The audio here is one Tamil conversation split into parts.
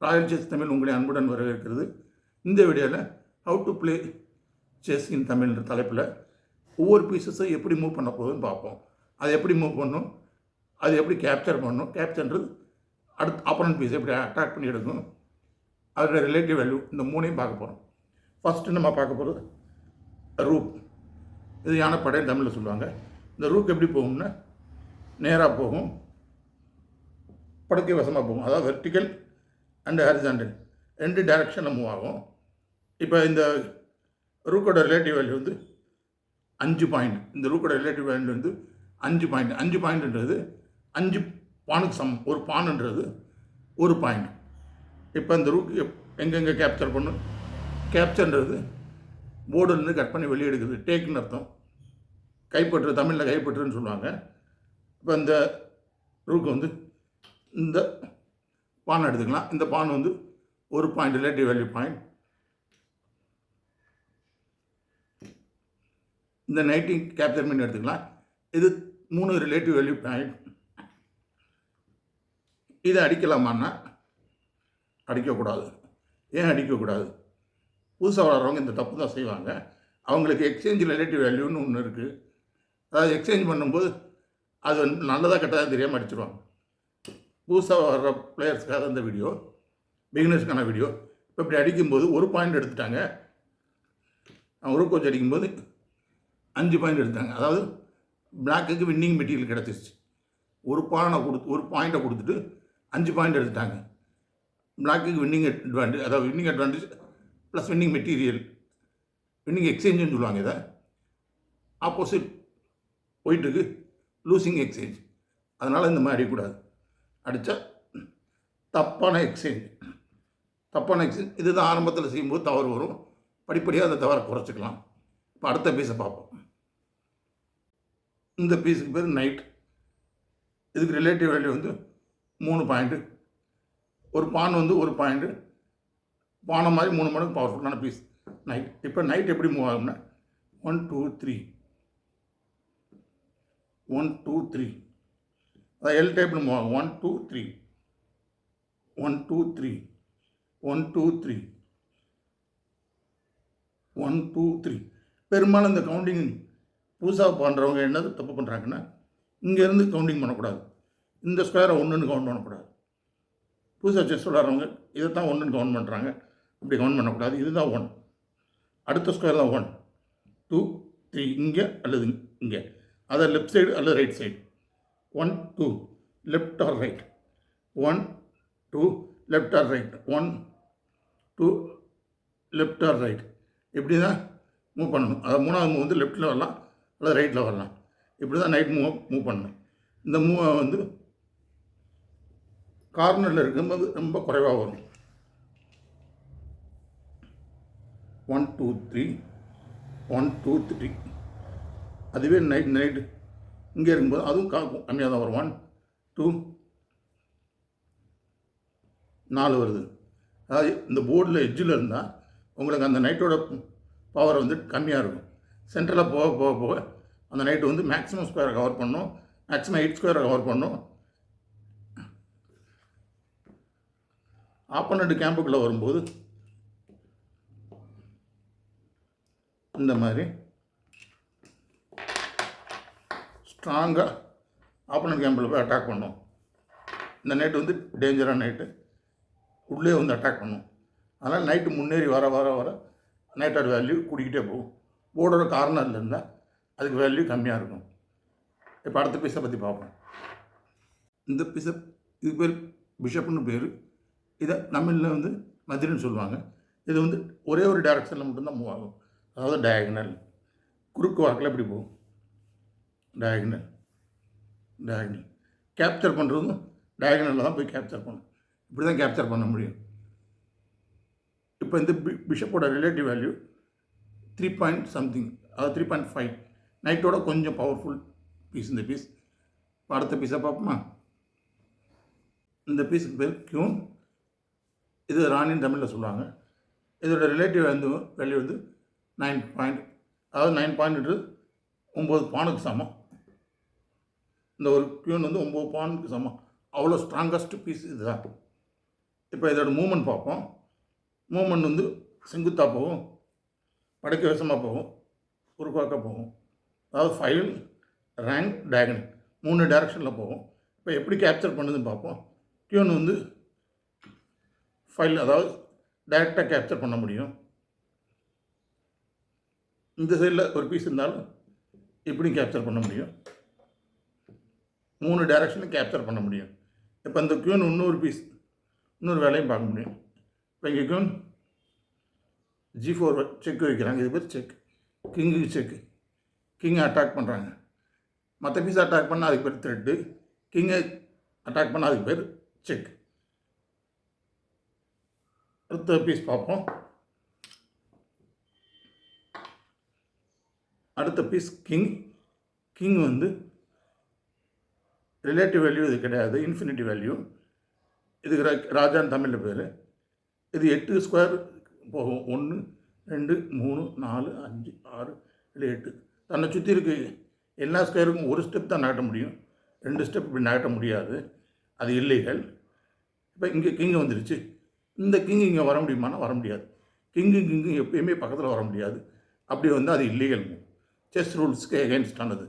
ராயல் செஸ் தமிழ் உங்களை அன்புடன் வரவேற்கிறது. இந்த வீடியோவில் ஹவு டு ப்ளே செஸ் இன் தமிழ்ன்ற தலைப்பில் ஒவ்வொரு பீசஸை எப்படி மூவ் பண்ண போகுதுன்னு பார்ப்போம். அதை எப்படி மூவ் பண்ணணும், அது எப்படி கேப்சர் பண்ணணும், கேப்சர்ன்றது அடுத்து ஆப்போனன்ட் பீஸை எப்படி அட்டாக் பண்ணி எடுக்கணும், அதோட ரிலேட்டிவ் வேல்யூ, இந்த மூணையும் பார்க்க போகிறோம். ஃபஸ்ட்டு நம்ம பார்க்க போகிறது ரூக். இது யானைப்படைன்னு தமிழில் சொல்லுவாங்க. இந்த ரூக் எப்படி போகும்னா நேராக போகும், படுக்கை வசமாக போகும். அதாவது வெர்டிக்கல் அண்ட் ஹாரிசாண்டல் ரெண்டு டைரக்ஷனில் மூவ் ஆகும். இப்போ இந்த ரூக்கோட ரிலேட்டிவ் வேல்யூ வந்து 5 பாயிண்ட். இந்த ரூக்கோட ரிலேட்டிவ் வேல்யூ வந்து 5 பாயிண்ட். 5 பாயிண்ட்ன்றது 5 பானுக்கு சமம். ஒரு பானுன்றது ஒரு பாயிண்ட். இப்போ இந்த ரூக் எங்கெங்கே கேப்சர் பண்ணும், கேப்சர்ன்றது போர்டுலேருந்து கட் பண்ணி வெளியே எடுக்குது. டேக்குன்னு அர்த்தம். கைப்பற்று, தமிழில் கைப்பற்றுன்னு சொல்லுவாங்க. இப்போ இந்த ரூக் வந்து இந்த பான் எடுத்துக்கலாம். இந்த பான் வந்து ஒரு பாயிண்ட், ரிலேட்டிவ் வேல்யூ பாயிண்ட். இந்த நைட்டிங் கேப்சர் பண்ணி எடுத்துக்கலாம். இது 3 ரிலேட்டிவ் வேல்யூ பாயிண்ட். இதை அடிக்கலாமான்னா அடிக்கக்கூடாது. ஏன் அடிக்கக்கூடாது? புதுசாக வளர்கிறவங்க இந்த தப்பு தான் செய்வாங்க. அவங்களுக்கு எக்ஸ்சேஞ்ச் ரிலேட்டிவ் வேல்யூன்னு ஒன்று இருக்குது. அதாவது எக்ஸ்சேஞ்ச் பண்ணும்போது அது நல்லதாக கெட்டதாக தெரியாமல் அடிச்சிடுவாங்க. புதுசாக வர்ற பிளேயர்ஸ்க்காக இந்த வீடியோ, பிகினர்ஸ்க்கான வீடியோ. இப்போ இப்படி அடிக்கும்போது ஒரு பாயிண்ட் எடுத்துட்டாங்க. ஒரு கோச் அடிக்கும்போது 5 பாயிண்ட் எடுத்தாங்க. அதாவது பிளாக்குக்கு வின்னிங் மெட்டீரியல் கிடச்சிருச்சு. ஒரு பாயிண்ட்டை கொடுத்துட்டு 5 பாயிண்ட் எடுத்துட்டாங்க. பிளாக்குக்கு வின்னிங் அட்வான்டேஜ், அதாவது winning advantage plus winning material, winning எக்ஸ்சேஞ்சுன்னு சொல்லுவாங்க. இதை ஆப்போசிட் ஒயிட்டுக்கு லூசிங் எக்ஸ்சேஞ்ச். அதனால் இந்த மாதிரி அடிக்கக்கூடாது. அடித்தா தப்பான எக்ஸ்சேஞ்ச். இது தான் ஆரம்பத்தில் செய்யும்போது தவறு வரும். படிப்படியாக அந்த தவறை குறைச்சிக்கலாம். இப்போ அடுத்த பீஸை பார்ப்போம். இந்த பீஸுக்கு பேர் நைட். இதுக்கு ரிலேட்டிவ் வேல்யூ வந்து 3 பாயிண்ட்டு. ஒரு பான் வந்து ஒரு பாயிண்ட்டு. பானை மாதிரி 3 மடங்கு பவர்ஃபுல்லான பீஸ் நைட். இப்போ நைட் எப்படி மூவ் ஆகும்னா 1 2 3 1 2 3. அதான் எல் டைப்பில் மூவ் ஆகும். 1 2 3 1 2 3 1 2 3 1 2 3. பெரும்பாலும் இந்த கவுண்டிங் புதுசாக பண்ணுறவங்க என்னது தப்பு பண்ணுறாங்கன்னா, இங்கேருந்து கவுண்டிங் பண்ணக்கூடாது. இந்த ஸ்கொயரை 1ன்னு கவுண்ட் பண்ணக்கூடாது. புதுசாக செஸ் விளாட்றவங்க இதை தான் 1ன்னு கவுண்ட் பண்ணுறாங்க. இப்படி கவுண்ட் பண்ணக்கூடாது. இதுதான் 1. அடுத்த ஸ்கொயர் தான் 1 2 3. இங்கே அல்லது இங்கே, அதை லெஃப்ட் சைடு அல்லது right side. 1 2 left or right. 1 2 left or right. 1 2 left or right. இப்படி தான் மூவ் பண்ணணும். அது 3வது மூவ் வந்து லெஃப்ட்டில் வரலாம் அல்லது ரைட்டில் வரலாம். இப்படி தான் நைட் மூவ் பண்ணணும். இந்த மூவை வந்து கார்னரில் இருக்கும்போது ரொம்ப குறைவாக வரும். 1 2 3 1 2 3. அதுவே நைட்டு இங்கே இருக்கும்போது அதுவும் கம்மியாக தான் வரும். 1 2 4 வருது. அதாவது இந்த போர்டில் எட்ஜில் இருந்தால் உங்களுக்கு அந்த நைட்டோட பவர் வந்து கம்மியாக இருக்கும். சென்டரில் போக போக போக அந்த நைட்டு வந்து மேக்ஸிமம் ஸ்கொயரை கவர் பண்ணணும், மேக்ஸிமம் 8 ஸ்கொயரை கவர் பண்ணணும். ஆப்போனண்ட் கேம்புக்குள்ளே வரும்போது இந்த மாதிரி ஸ்ட்ராங்காக ஆப்போனண்ட் கேம்பில் போய் அட்டாக் பண்ணும். இந்த நைட்டு வந்து டேஞ்சரான நைட்டு, உள்ளே வந்து அட்டாக் பண்ணும். அதனால் நைட்டு முன்னேறி வர வர வர நைட்டோட வேல்யூ கூட்டிக்கிட்டே போகும். போர்டோட கார்னரில் இருந்தால் அதுக்கு வேல்யூ கம்மியாக இருக்கும். இப்போ அடுத்த பீஸை பற்றி பார்ப்போம். இந்த பீஸை, இது பேர் பிஷப்னு பேர். இதை தமிழில் வந்து மதில்னு சொல்லுவாங்க. இது வந்து ஒரே ஒரு டைரக்ஷனில் மட்டும்தான் மூவ் ஆகும். அதாவது டயகனல், குறுக்கு வாக்கில் இப்படி போகும். டயகனல் கேப்சர் பண்ணுறதும் டயகனலில் தான் போய் கேப்சர் பண்ணணும். இப்படி தான் கேப்சர் பண்ண முடியும். இப்போ இந்த பிஷப்போட ரிலேட்டிவ் வேல்யூ 3 பாயிண்ட் சம்திங், அதாவது 3.5. நைட்டோட கொஞ்சம் பவர்ஃபுல் பீஸ் இந்த பீஸ். இப்போ அடுத்த பீஸை பார்ப்போமா? இந்த பீஸுக்கு பேர் கியூன். இது ராணின்னு தமிழில் சொல்லுவாங்க. இதோட ரிலேட்டிவ் வேல்யூ வந்து 9 பாயிண்ட். அதாவது 9 பாயிண்ட்ன்றது 9 பானுக்கு சமம். இந்த ஒரு கியூன் வந்து 9 பானுக்கு சமம். அவ்வளோ ஸ்ட்ராங்கஸ்ட் பீஸ் இதுதான். இப்போ இதோட மூமெண்ட் பார்ப்போம். மூமெண்ட் வந்து செங்குத்தாக போகும், வடக்கு வசமாக போகும், குறுக்காக்க போகும். அதாவது ஃபைல், ரேங்க், டயகனல் 3 டைரக்ஷனில் போகும். இப்போ எப்படி கேப்சர் பண்ணுதுன்னு பார்ப்போம். கியூன் வந்து ஃபைல், அதாவது டைரெக்டாக கேப்சர் பண்ண முடியும். இந்த சைடில் ஒரு பீஸ் இருந்தாலும் இப்படியும் கேப்சர் பண்ண முடியும். 3 டைரக்ஷனும் கேப்சர் பண்ண முடியும். இப்போ இந்த கியூன் இன்னொரு வேலையும் பார்க்க முடியும். இப்போ இங்கே கியூன் G4 செக் வைக்கிறாங்க, இது பேர் செக். கிங்குக்கு செக், கிங்கை அட்டாக் பண்ணுறாங்க. மற்ற பீஸ் அட்டாக் பண்ணால் அதுக்கு பேர் த்ரெட்டு, கிங்கை அட்டாக் பண்ணால் அதுக்கு பேர் செக். அடுத்த பீஸ் பார்ப்போம். அடுத்த பீஸ் கிங் வந்து ரிலேட்டிவ் வேல்யூ இது கிடையாது, இன்ஃபினிட்டி வேல்யூ. இதுக்கு ராஜான்னு தமிழில் பேர். இது 8 ஸ்கொயர் போகும். 1 2 3 4 5 6 7 8. தன்னை சுற்றி இருக்க எல்லா ஸ்கொயருக்கும் ஒரு ஸ்டெப் தான் நகட்ட முடியும், 2 ஸ்டெப் இப்படி நகட்ட முடியாது, அது இல்லீகல். இப்போ இங்கே கிங்கு வந்துருச்சு. இந்த கிங்கு இங்கே வர முடியுமானா வர முடியாது. கிங்கு எப்பயுமே பக்கத்தில் வர முடியாது. அப்படி வந்து அது இல்லீகல். செஸ் ரூல்ஸ்க்கு எகென்ஸ்டானது.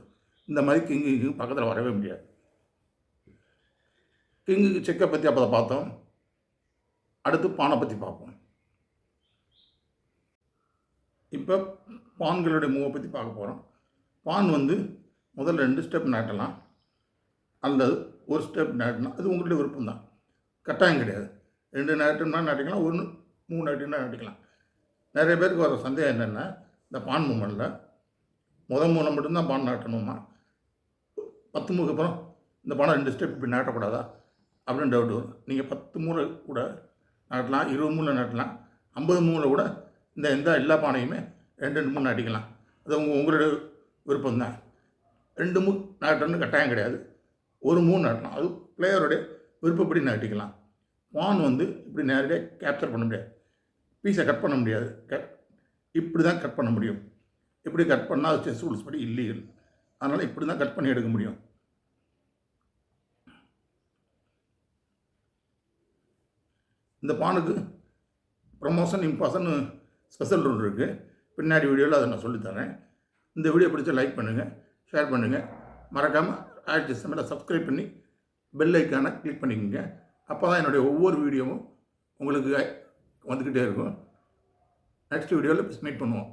இந்த மாதிரி கிங்கு பக்கத்தில் வரவே முடியாது. கிங்குக்கு செக்கை பற்றி அப்போ பார்த்தோம். அடுத்து பானை பற்றி பார்ப்போம். இப்போ பான்களுடைய மூவை பற்றி பார்க்க போகிறோம். பான் வந்து முதல்ல 2 ஸ்டெப் நாட்டலாம், அல்லது ஒரு ஸ்டெப் நாட்டலாம். அது உங்களுடைய விருப்பம் தான், கட்டாயம் கிடையாது. 2 நாட்டம்னா நாட்டிக்கலாம், 1 3 நாட்டினா நாட்டிக்கலாம். நிறைய பேருக்கு வர சந்தேகம் என்னென்னா, இந்த பான் மூமெண்ட்டில் மூலம் மட்டும்தான் பான் நாட்டணுமா, 10 மூவுக்கு அப்புறம் இந்த பானை 2 ஸ்டெப் இப்படி நாட்டக்கூடாதா அப்படின்னு டவுட் வரும். நீங்கள் 10 மூளை கூட நாட்டலாம், 20 மூளை நாட்டலாம், 50 மூளை கூட இந்த எல்லா பானையுமே 2 3 நாட்டிக்கலாம். அது உங்களுடைய விருப்பம் தான். 2 மூ நாட்டணும்னு கட்டாயம் கிடையாது, 1 மூணு நாட்டலாம். அது பிளேயருடைய விருப்பப்படி நாட்டிக்கலாம். பான் வந்து இப்படி நேரடியாக கேப்சர் பண்ண முடியாது, பீஸை கட் பண்ண முடியாது. இப்படி தான் கட் பண்ண முடியும். இப்படி கட் பண்ணால் அது செஸ் ரூல்ஸ் படி இல்லீகல். அதனால் இப்படி தான் கட் பண்ணி எடுக்க முடியும். இந்த பானுக்கு ப்ரமோஷன் இம்பாஷன் ஸ்பெஷல் ரூல் இருக்குது. பின்னாடி வீடியோவில் அதை நான் சொல்லித்தரேன். இந்த வீடியோ பிடிச்சா லைக் பண்ணுங்கள், ஷேர் பண்ணுங்கள். மறக்காமல் ஆர்டிஎஸ் மேலே சப்ஸ்கிரைப் பண்ணி பெல் ஐக்கானை கிளிக் பண்ணிக்கோங்க. அப்போ தான் என்னுடைய ஒவ்வொரு வீடியோவும் உங்களுக்கு வந்துக்கிட்டே இருக்கும். நெக்ஸ்ட் வீடியோவில் மீட் பண்ணுவோம்.